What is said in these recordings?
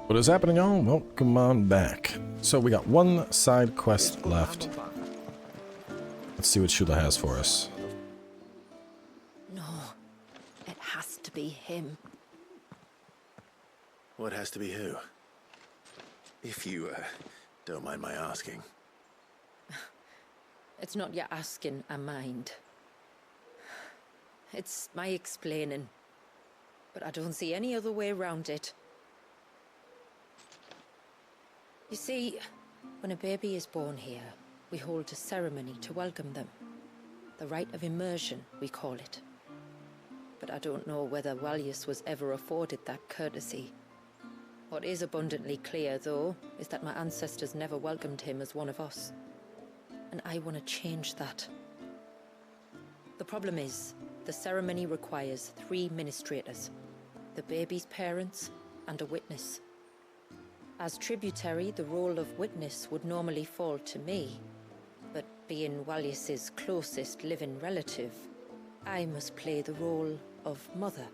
What is happening, y'all? Welcome on back. So we got one side quest left. Let's see what Shula has for us. No, it has to be him. What has to be who? If you, don't mind my asking. It's not your asking, I mind. It's my explaining. But I don't see any other way around it. You see, when a baby is born here, we hold a ceremony to welcome them. The rite of immersion, we call it. But I don't know whether Valius was ever afforded that courtesy. What is abundantly clear, though, is that my ancestors never welcomed him as one of us. And I want to change that. The problem is, the ceremony requires 3 ministrators. The baby's parents and a witness. As tributary, the role of witness would normally fall to me. But being Valius's closest living relative, I must play the role of mother.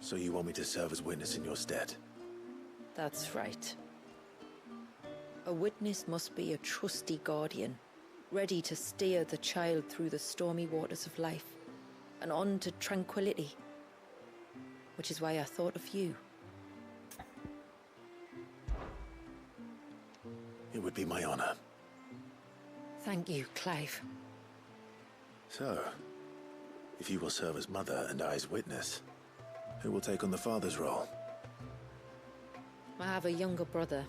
So you want me to serve as witness in your stead? That's right. A witness must be a trusty guardian, ready to steer the child through the stormy waters of life, and on to tranquility. Which is why I thought of you. It would be my honor. Thank you, Clive. So, if you will serve as mother and I as witness, who will take on the father's role? I have a younger brother.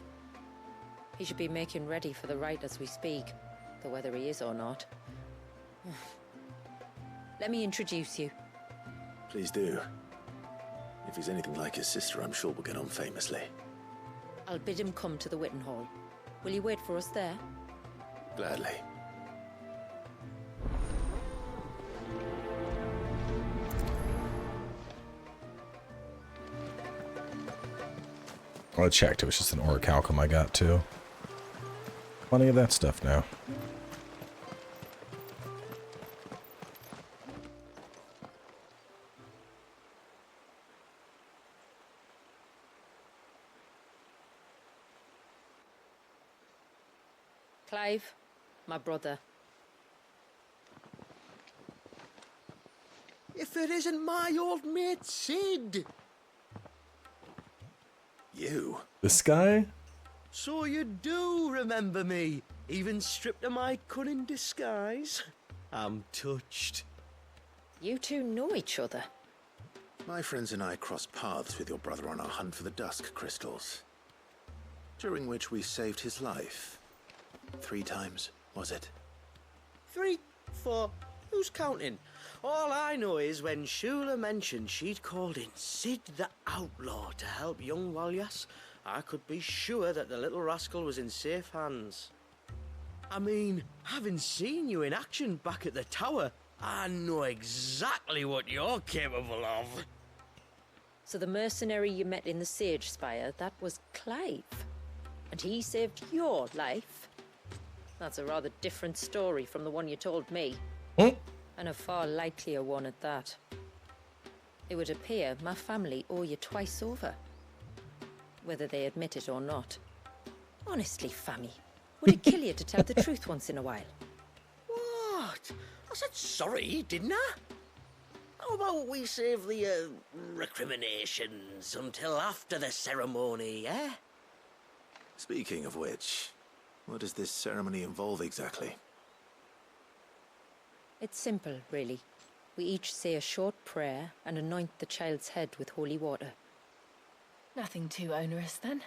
He should be making ready for the rite as we speak, though whether he is or not. Let me introduce you. Please do. If he's anything like his sister, I'm sure we'll get on famously. I'll bid him come to the Witten Hall. Will you wait for us there? Gladly. I checked, it was just an orichalcum I got too. Plenty of that stuff now. Clive, my brother. If it isn't my old mate Sid! You? This guy? So you do remember me, even stripped of my cunning disguise? I'm touched. You two know each other. My friends and I crossed paths with your brother on our hunt for the dusk crystals, during which we saved his life. 3 times, was it? 3, 4, who's counting? All I know is when Shula mentioned she'd called in Sid the Outlaw to help young Valius, I could be sure that the little rascal was in safe hands. I mean, having seen you in action back at the tower, I know exactly what you're capable of. So the mercenary you met in the Sage Spire, that was Clive. And he saved your life? That's a rather different story from the one you told me. And a far likelier one at that. It would appear my family owe you twice over. Whether they admit it or not. Honestly, Fammy, would it kill you to tell the truth once in a while? What? I said sorry, didn't I? How about we save the, recriminations until after the ceremony, eh? Speaking of which, what does this ceremony involve exactly? It's simple, really. We each say a short prayer and anoint the child's head with holy water. Nothing too onerous, then?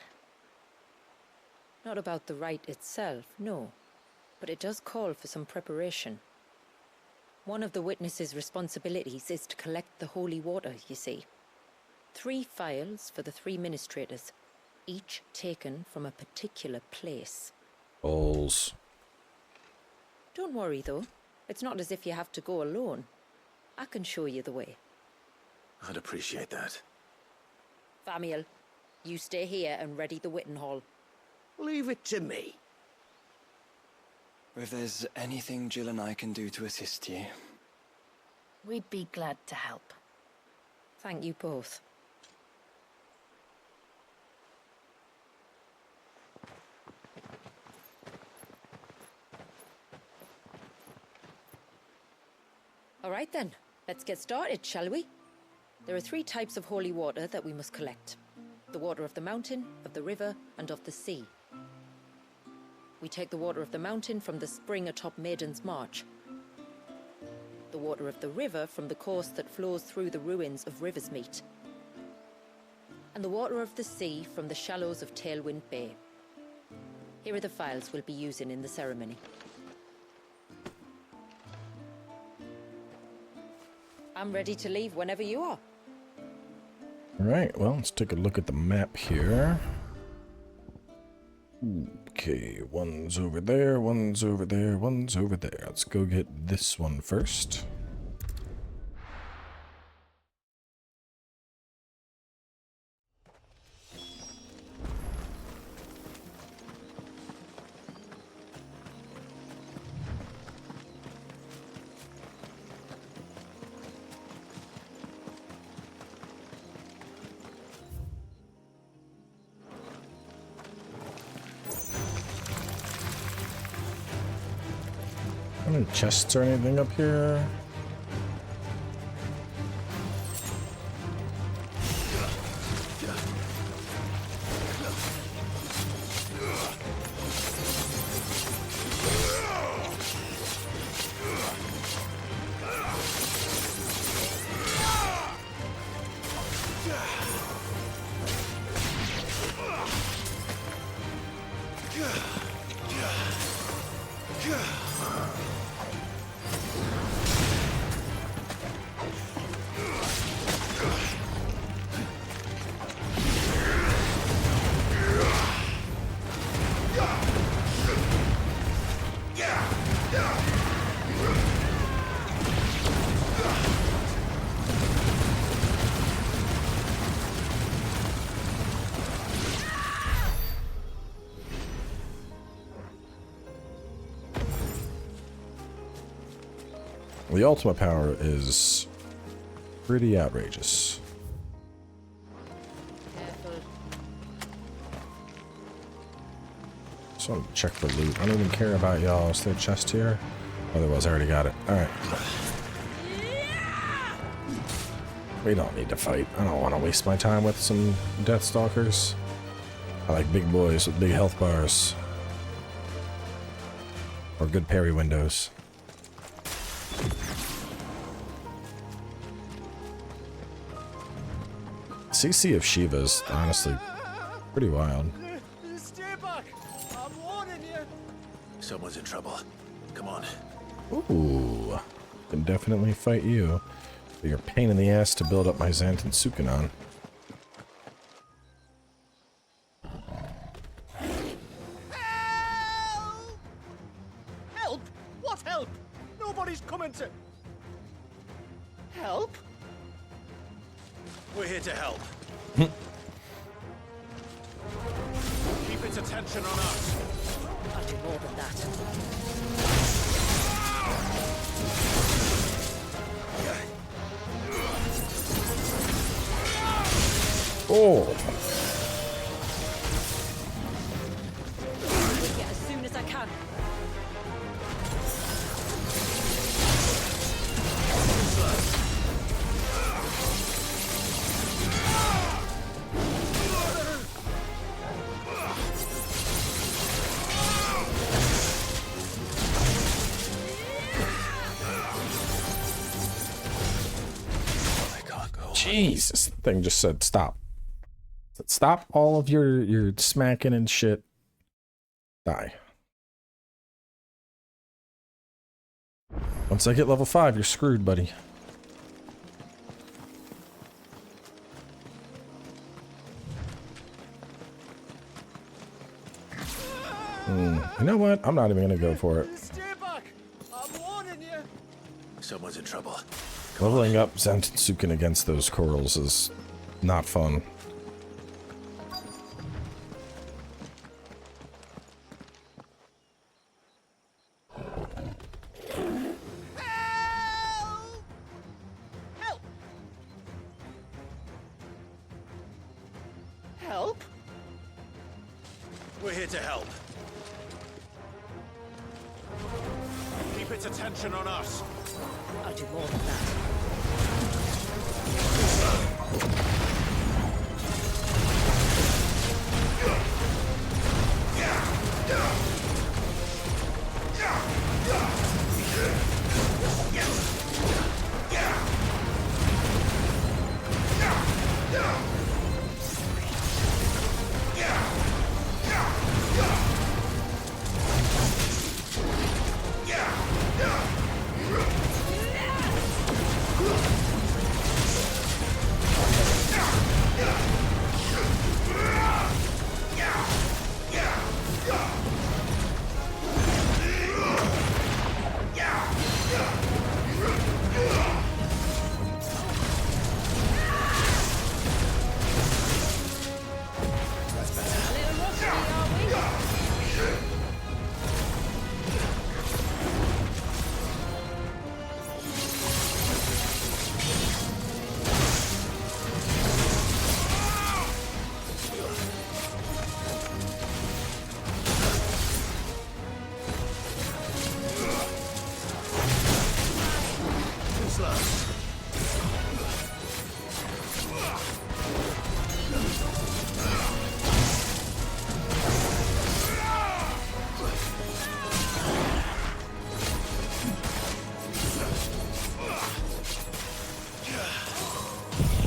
Not about the rite itself, no. But it does call for some preparation. One of the witness's responsibilities is to collect the holy water, you see. 3 phials for the 3 ministrators, each taken from a particular place. Bowls. Don't worry, though. It's not as if you have to go alone. I can show you the way. I'd appreciate that. Famiel, you stay here and ready the Witten Hall. Leave it to me. If there's anything Jill and I can do to assist you. We'd be glad to help. Thank you both. All right then, let's get started, shall we? There are 3 types of holy water that we must collect. The water of the mountain, of the river, and of the sea. We take the water of the mountain from the spring atop Maiden's March. The water of the river from the course that flows through the ruins of Riversmeet. And the water of the sea from the shallows of Tailwind Bay. Here are the files we'll be using in the ceremony. I'm ready to leave whenever you are. Alright, well, let's take a look at the map here. Okay, one's over there, one's over there, one's over there. Let's go get this one first. Any chests or anything up here? The ultimate power is pretty outrageous. Careful. Just want to check for loot. I don't even care about y'all. Is there a chest here? Otherwise, I already got it. Alright. We don't need to fight. I don't want to waste my time with some Deathstalkers. I like big boys with big health bars. Or good parry windows. CC of Shiva's honestly pretty wild. Stay back! I'm warning you! Someone's in trouble. Come on. Ooh, can definitely fight you. But you're a pain in the ass to build up my Xanten Sukanon. Help! What help? Nobody's coming to... Help? We're here to help. Keep its attention on us. I'll do more than that. Oh! I'll get as soon as I can. Jeez, this thing just said stop. Stop all of your smacking and shit. Die. Once I get level 5, you're screwed, buddy. You know what? I'm not even gonna go for it. Stay back! I'm warning you! Someone's in trouble. Leveling up Xanten against those corals is not fun. Help! Help? We're here to help. Keep keep its attention on us. I'll do more than that.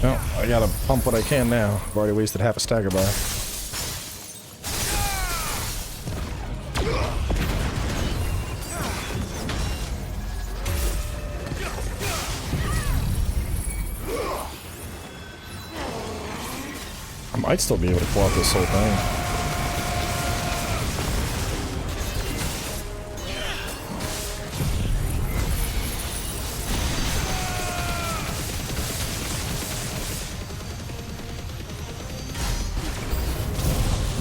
No, I gotta pump what I can now. I've already wasted half a stagger bar. I might still be able to pull out this whole thing.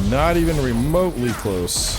Not even remotely close.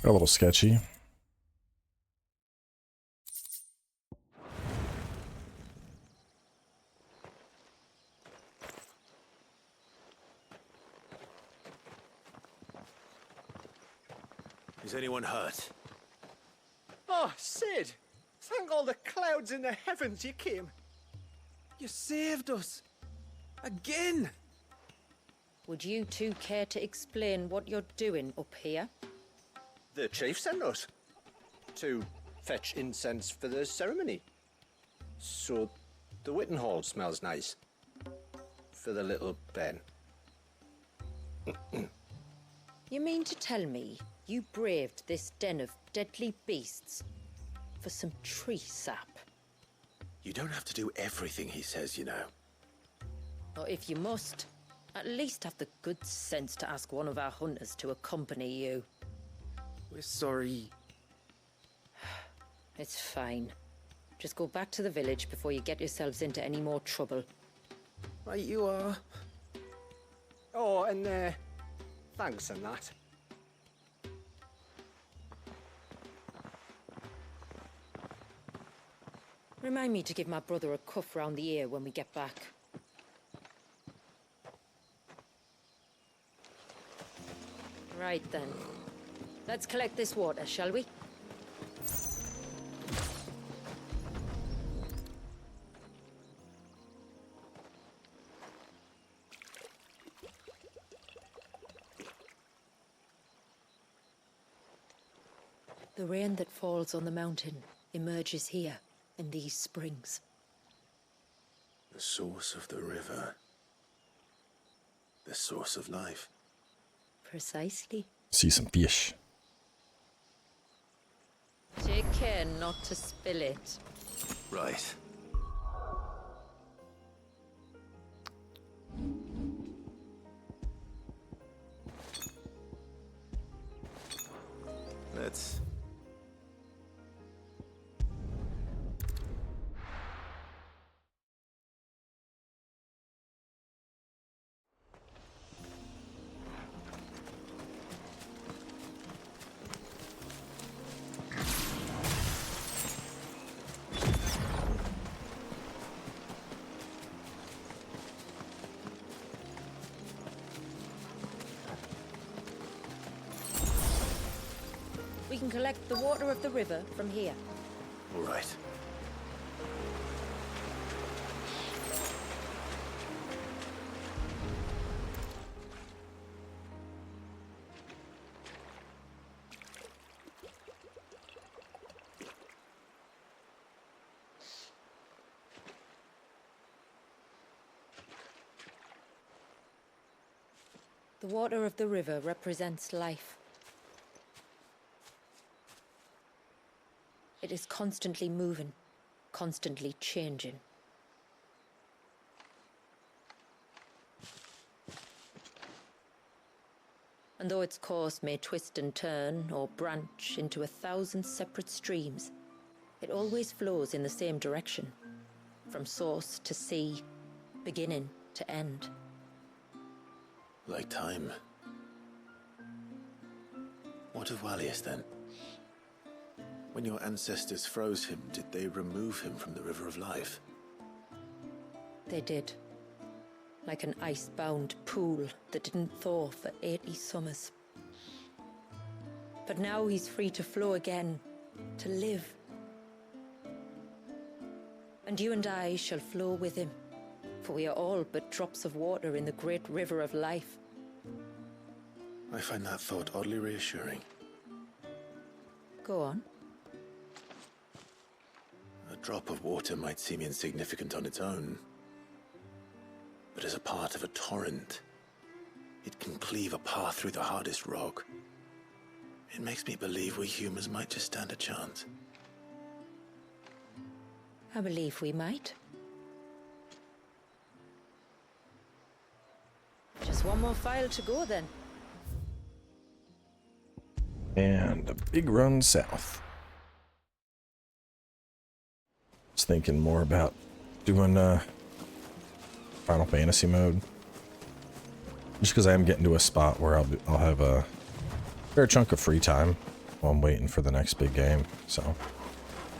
A little sketchy. Is anyone hurt? Oh, Sid! Thank all the clouds in the heavens you came. You saved us. Again! Would you two care to explain what you're doing up here? The chief sent us to fetch incense for the ceremony. So the Witten Hall smells nice for the little Ben. You mean to tell me you braved this den of deadly beasts for some tree sap? You don't have to do everything he says, you know. Or if you must, at least have the good sense to ask one of our hunters to accompany you. We're sorry. It's fine. Just go back to the village before you get yourselves into any more trouble. Right you are. Oh, and thanks and that. Remind me to give my brother a cuff round the ear when we get back. Right then. Let's collect this water, shall we? The rain that falls on the mountain emerges here, in these springs. The source of the river. The source of life. Precisely. See some fish. Take care not to spill it. Right. Let's... We can collect the water of the river from here. All right. The water of the river represents life. It is constantly moving, constantly changing. And though its course may twist and turn or branch into 1,000 separate streams, it always flows in the same direction, from source to sea, beginning to end. Like time. What of Valius then? When your ancestors froze him, did they remove him from the River of Life? They did. Like an ice-bound pool that didn't thaw for 80 summers. But now he's free to flow again, to live. And you and I shall flow with him, for we are all but drops of water in the great river of life. I find that thought oddly reassuring. Go on. A drop of water might seem insignificant on its own, but as a part of a torrent, it can cleave a path through the hardest rock. It makes me believe we humans might just stand a chance. I believe we might. Just one more file to go then. And a big run south. Was thinking more about doing Final Fantasy mode, just because I am getting to a spot where I'll have a fair chunk of free time while I'm waiting for the next big game. So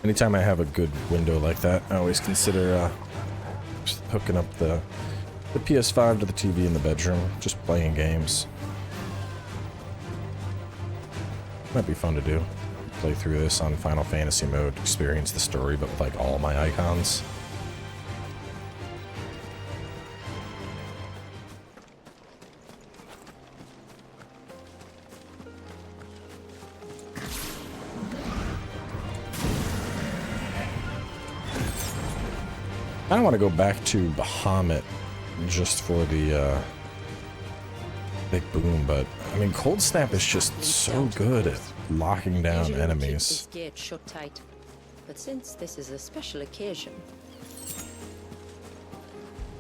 anytime I have a good window like that, I always consider just hooking up the PS5 to the TV in the bedroom, just playing games. Might be fun to do. Play through this on Final Fantasy mode, experience the story, but with like all my Eikons. I don't want to go back to Bahamut just for the big boom, but I mean, Cold Snap is just so good at locking down Usually we keep enemies. this gate shut tight, but since this is a special occasion,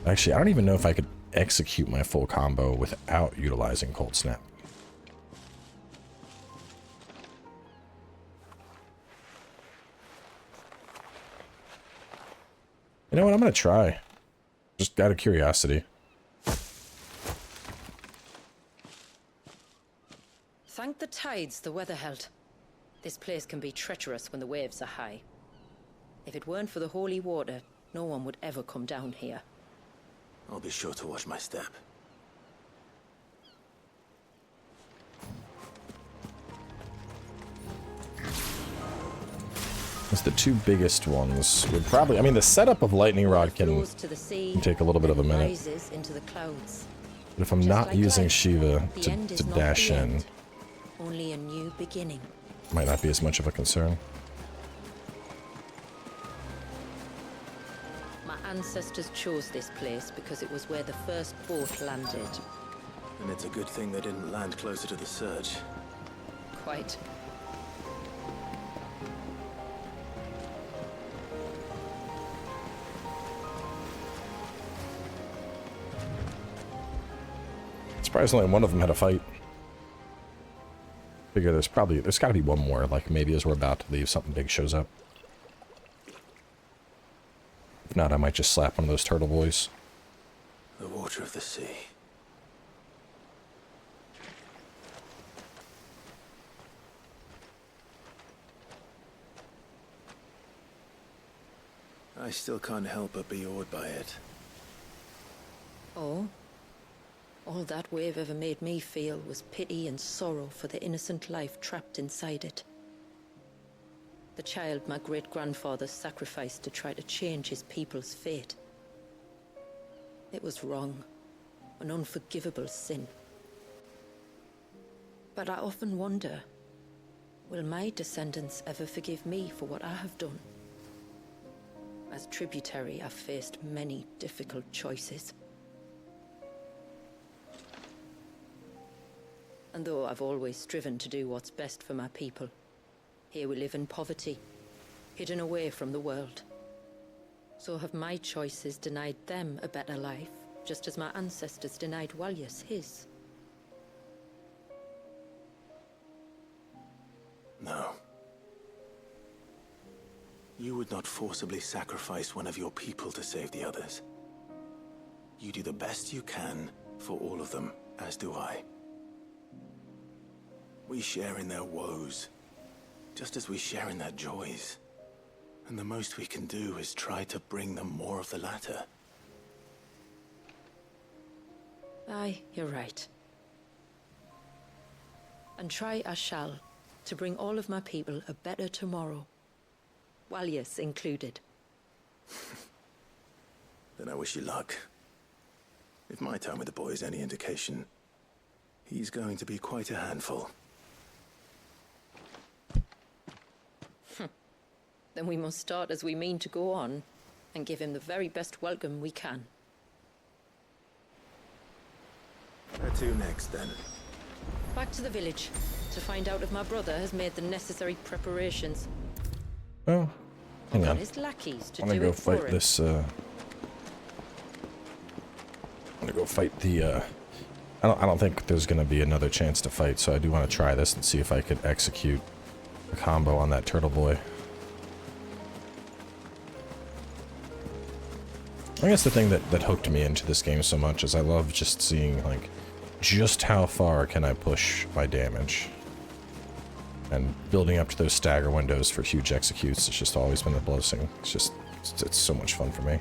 Actually, I don't even know if I could execute my full combo without utilizing Cold Snap. You know what? I'm gonna try. Just out of curiosity. thank the tides the weather held. This place can be treacherous when the waves are high. If it weren't for the holy water, no one would ever come down here. I'll be sure to watch my step. Because the two biggest ones would probably... I mean, the setup of Lightning Rod can take a little bit of a minute. Into the clouds. But if I'm Just not like using life, Shiva the to end is not dash the in, end, only a new beginning. might not be as much of a concern. My ancestors chose this place because it was where the first boat landed. And it's a good thing they didn't land closer to the surge. Quite. Surprisingly, one of them had a fight. Figure there's got to be one more, like maybe as we're about to leave, something big shows up. If not, I might just slap one of those turtle boys. The water of the sea. I still can't help but be awed by it. Oh? All that wave ever made me feel was pity and sorrow for the innocent life trapped inside it. The child my great-grandfather sacrificed to try to change his people's fate. It was wrong, an unforgivable sin. But I often wonder, will my descendants ever forgive me for what I have done? As tributary, I've faced many difficult choices. And though I've always striven to do what's best for my people, here we live in poverty, hidden away from the world. So have my choices denied them a better life, just as my ancestors denied Walyas his? No. You would not forcibly sacrifice one of your people to save the others. You do the best you can for all of them, as do I. We share in their woes, just as we share in their joys. And the most we can do is try to bring them more of the latter. Aye, you're right. And try I shall, to bring all of my people a better tomorrow. Walyas included. Then I wish you luck. If my time with the boy is any indication, he's going to be quite a handful. Then we must start as we mean to go on, and give him the very best welcome we can. Where to next, then? Back to the village, to find out if my brother has made the necessary preparations. Oh, hang on. His lackeys to I'm gonna do go it for fight him. this, I'm gonna go fight the, I don't think there's gonna be another chance to fight, so I do want to try this and see if I could execute a combo on that turtle boy. I guess the thing that hooked me into this game so much is I love just seeing, like, just how far can I push my damage. And building up to those stagger windows for huge executes, it's just always been a blessing. It's so much fun for me.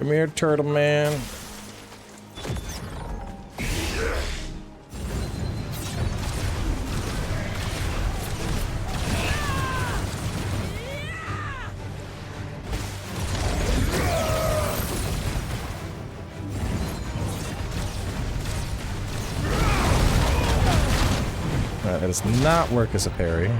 Come here, turtle man. That does not work as a parry.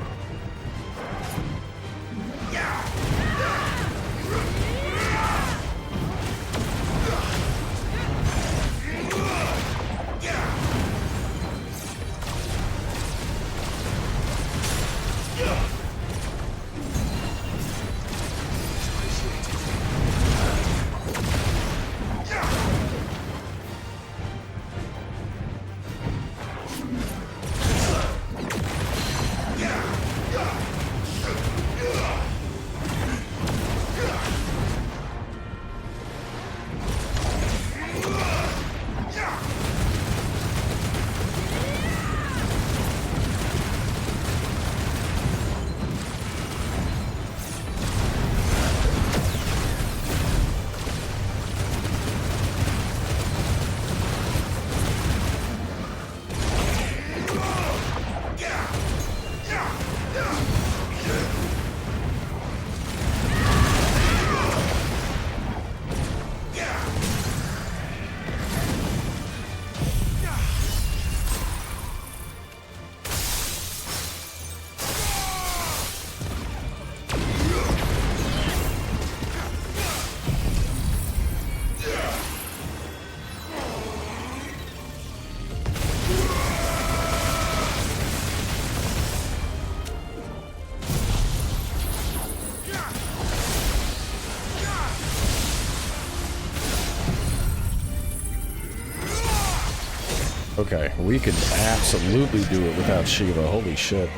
Okay, we could absolutely do it without Shiva. Holy shit.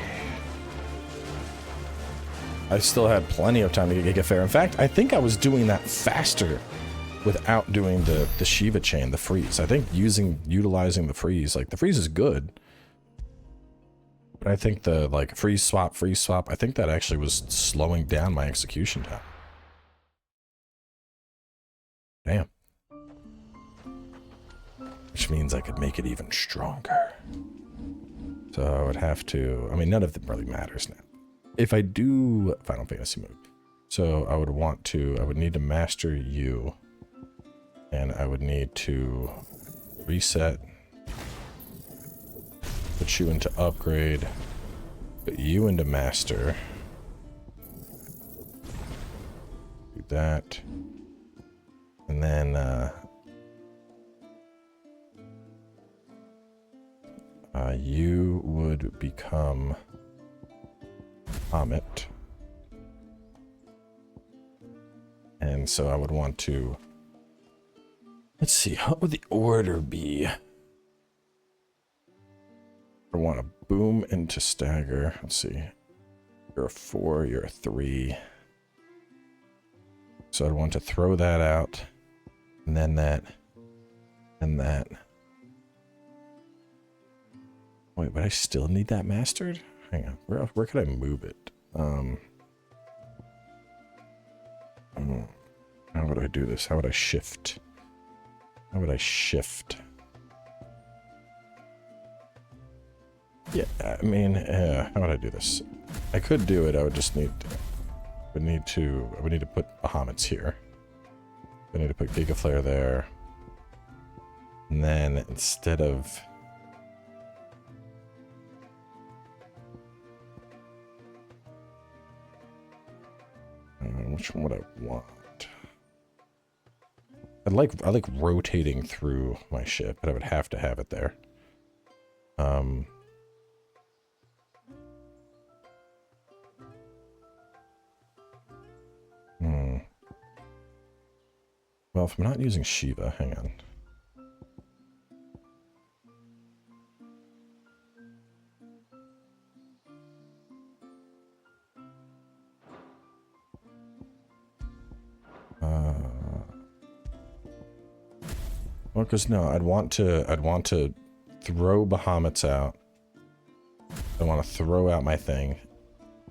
I still had plenty of time to get fair. In fact, I think I was doing that faster without doing the Shiva chain, the freeze. I think utilizing the freeze, like the freeze is good. But I think the like freeze swap, I think that actually was slowing down my execution time. Damn. Which means I could make it even stronger. So I would have to, I mean, none of it really matters now. If I do Final Fantasy move, so I would need to master you, and I would need to reset, put you into upgrade, put you into master, do that, and then you would become Comet. And so I would want to, let's see, what would the order be? I want to boom into stagger. Let's see. You're a 4, you're a 3. So I'd want to throw that out, and then that, and that. Wait, but I still need that mastered? Hang on, where could I move it? How would I do this? How would I shift? How would I shift? Yeah, I mean, how would I do this? I could do it. I would just need to, I would need to put Bahamut's here. I need to put Giga Flare there. And then instead of which one would I want? I like rotating through my ship, but I would have to have it there. Well, if I'm not using Shiva, hang on. Well, because no, I'd want to throw Bahamut's out. I want to throw out my thing,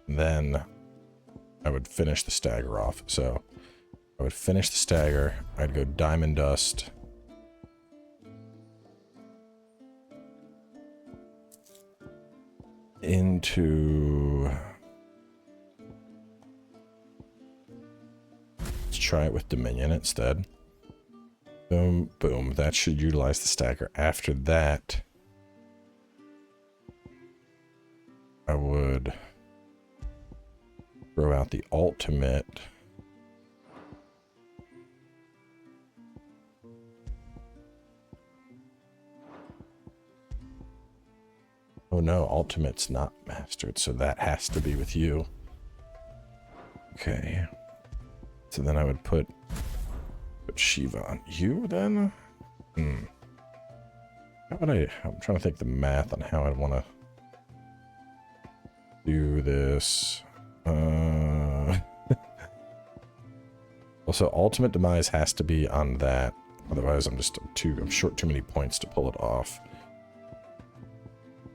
then I would finish the stagger off. So I would finish the stagger. I'd go Diamond Dust. Into, let's try it with Dominion instead. Boom, boom. That should utilize the stagger. After that, I would throw out the ultimate. Oh no, ultimate's not mastered, so that has to be with you. Okay. So then I would put Shiva on you then? How would I'm trying to think the math on how I'd want to do this. Also, ultimate demise has to be on that. Otherwise, I'm short too many points to pull it off.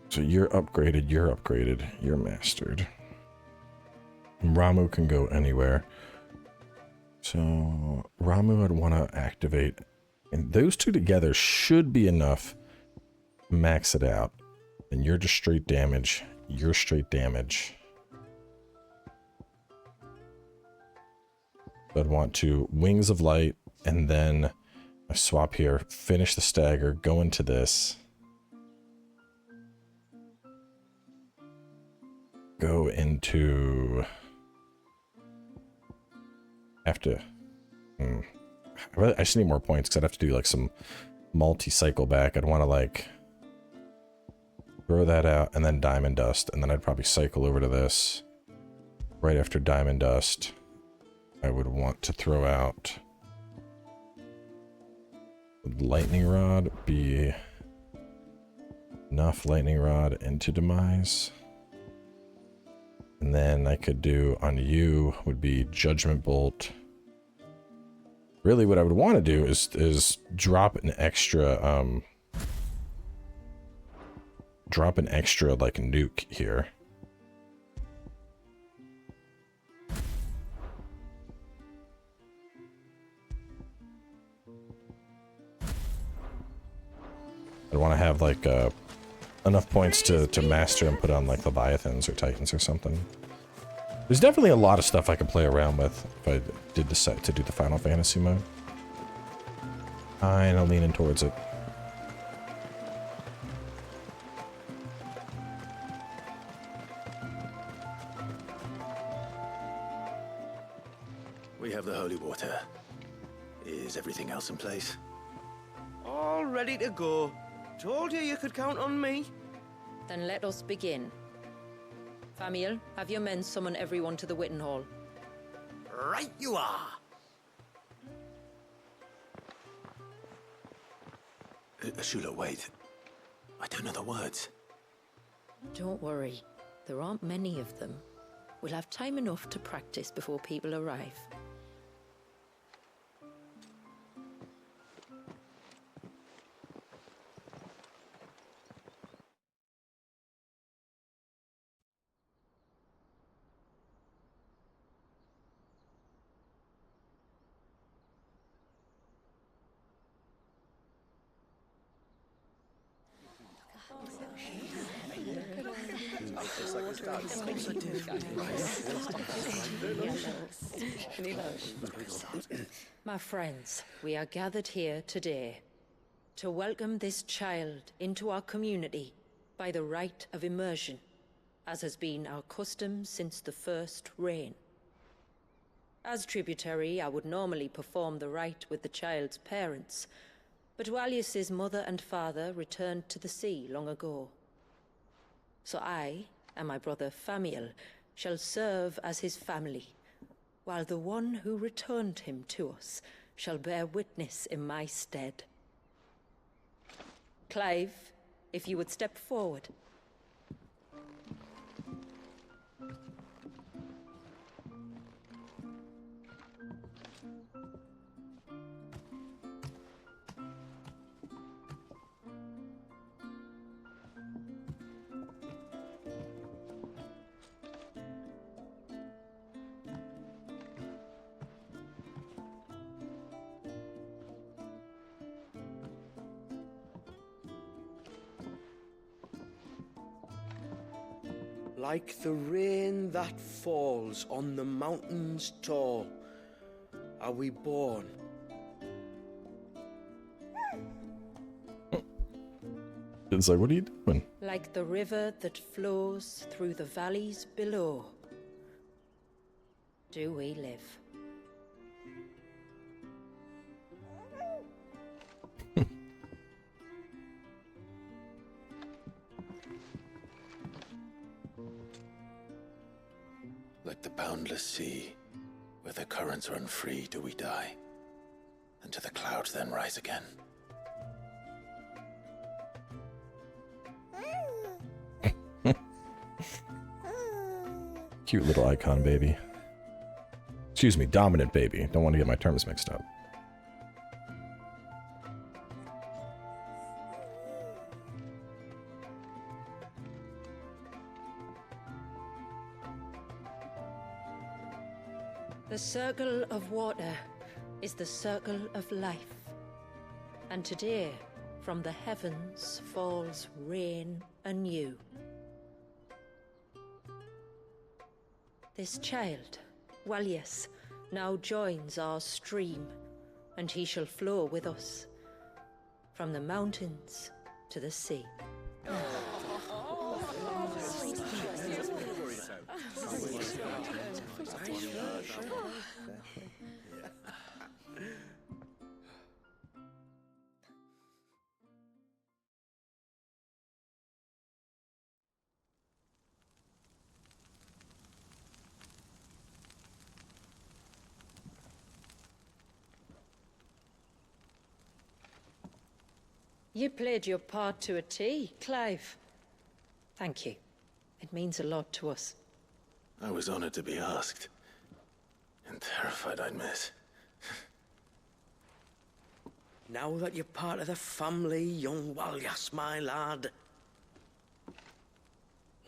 So you're upgraded, you're mastered. Ramu can go anywhere. So Ramu would want to activate, and those two together should be enough to max it out. And you're just straight damage, you're straight damage. So I'd want to Wings of Light, and then I swap here, finish the stagger, go into this. Go into... have to... I just need more points because I'd have to do like some multi-cycle back. I'd want to like throw that out and then Diamond Dust, and then I'd probably cycle over to this. Right after Diamond Dust, I would want to throw out Lightning Rod, be enough lightning rod into demise. And then I could do on you would be judgment bolt. Really what I would want to do is drop an extra like nuke here. I want to have like enough points to master and put on like Leviathans or Titans or something. There's definitely a lot of stuff I could play around with if I did decide to do the Final Fantasy mode. I'm leaning towards it. We have the holy water. Is everything else in place? All ready to go. Told you could count on me. Then let us begin. Famiel, have your men summon everyone to the Witten Hall. Right you are. Shula, wait. I don't know the words. Don't worry, there aren't many of them. We'll have time enough to practice before people arrive. My friends, we are gathered here today to welcome this child into our community by the rite of immersion, as has been our custom since the first reign. As tributary, I would normally perform the rite with the child's parents, but Walius's mother and father returned to the sea long ago. So I and my brother Famiel shall serve as his family, while the one who returned him to us shall bear witness in my stead. Clive, if you would step forward. Like the rain that falls on the mountains tall, are we born. It's like, what are you doing? Like the river that flows through the valleys below, do we live. Like the boundless sea, where the currents run free, do we die, and to the clouds then rise again. Cute little Eikon baby. Excuse me, dominant baby. Don't want to get my terms mixed up. The circle of water is the circle of life. And today, from the heavens falls rain anew. This child, Walius, now joins our stream, and he shall flow with us, from the mountains to the sea. You played your part to a T, Clive. Thank you. It means a lot to us. I was honored to be asked. And terrified I'd miss. Now that you're part of the family, young Walyas, my lad.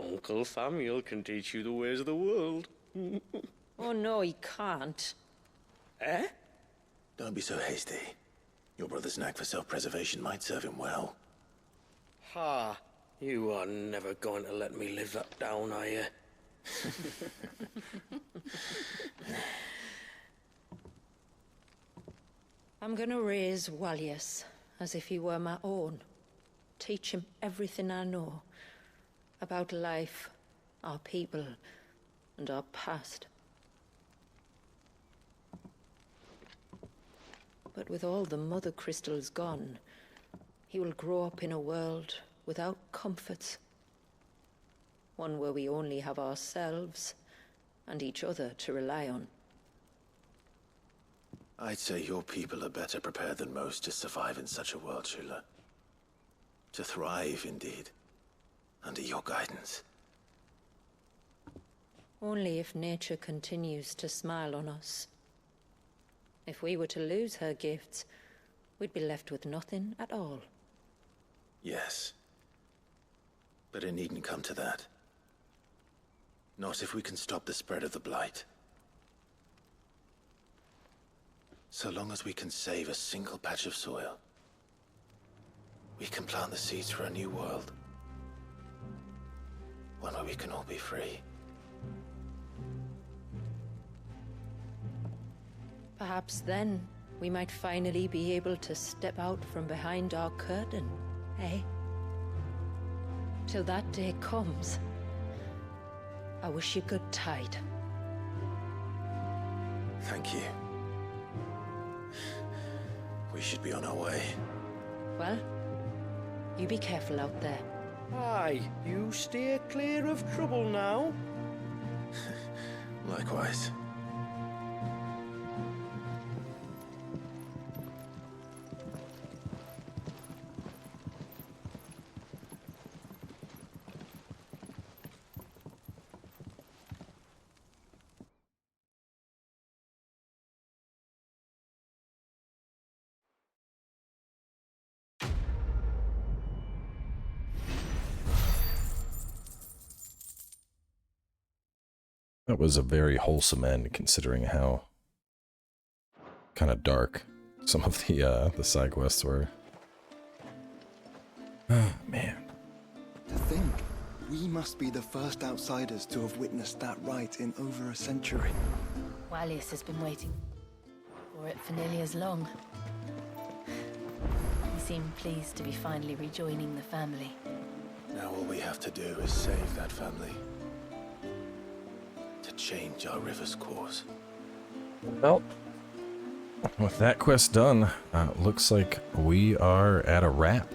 Uncle Samuel can teach you the ways of the world. Oh no, he can't. Eh? Don't be so hasty. Your brother's knack for self-preservation might serve him well. Ha! You are never going to let me live that down, are you? I'm gonna raise Walyas as if he were my own. Teach him everything I know about life, our people, and our past. But with all the Mothercrystals gone, he will grow up in a world without comforts. One where we only have ourselves and each other to rely on. I'd say your people are better prepared than most to survive in such a world, Shula. To thrive, indeed, under your guidance. Only if nature continues to smile on us. If we were to lose her gifts, we'd be left with nothing at all. Yes. But it needn't come to that. Not if we can stop the spread of the Blight. So long as we can save a single patch of soil, we can plant the seeds for a new world. One where we can all be free. Perhaps then, we might finally be able to step out from behind our curtain, eh? Till that day comes, I wish you good tide. Thank you. We should be on our way. Well, you be careful out there. Aye, you steer clear of trouble now. Likewise. That was a very wholesome end, considering how kind of dark some of the side quests were. Oh, man. To think, we must be the first outsiders to have witnessed that rite in over a century. Walyas has been waiting for it for nearly as long. He seemed pleased to be finally rejoining the family. Now all we have to do is save that family. To change our river's course. Well, with that quest done, looks like we are at a wrap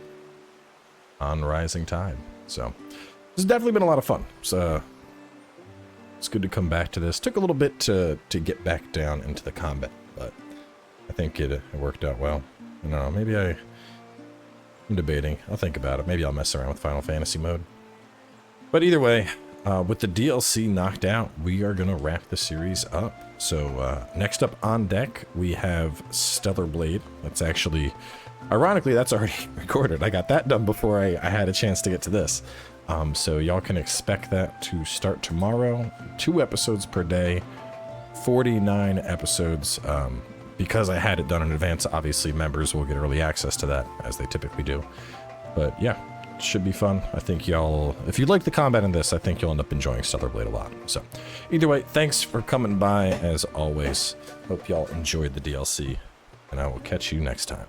on Rising Tide. So, this has definitely been a lot of fun. So, it's good to come back to this. Took a little bit to get back down into the combat, but I think it worked out well. I don't know, maybe I'm debating. I'll think about it. Maybe I'll mess around with Final Fantasy mode. But either way, with the DLC knocked out, we are going to wrap the series up. So next up on deck, we have Stellar Blade. That's actually, ironically, that's already recorded. I got that done before I had a chance to get to this. So y'all can expect that to start tomorrow. 2 episodes per day, 49 episodes. Because I had it done in advance, obviously members will get early access to that, as they typically do. But yeah, should be fun. I think y'all, if you like the combat in this, I think you'll end up enjoying Stellar Blade a lot. So either way, thanks for coming by as always. Hope y'all enjoyed the DLC, and I will catch you next time.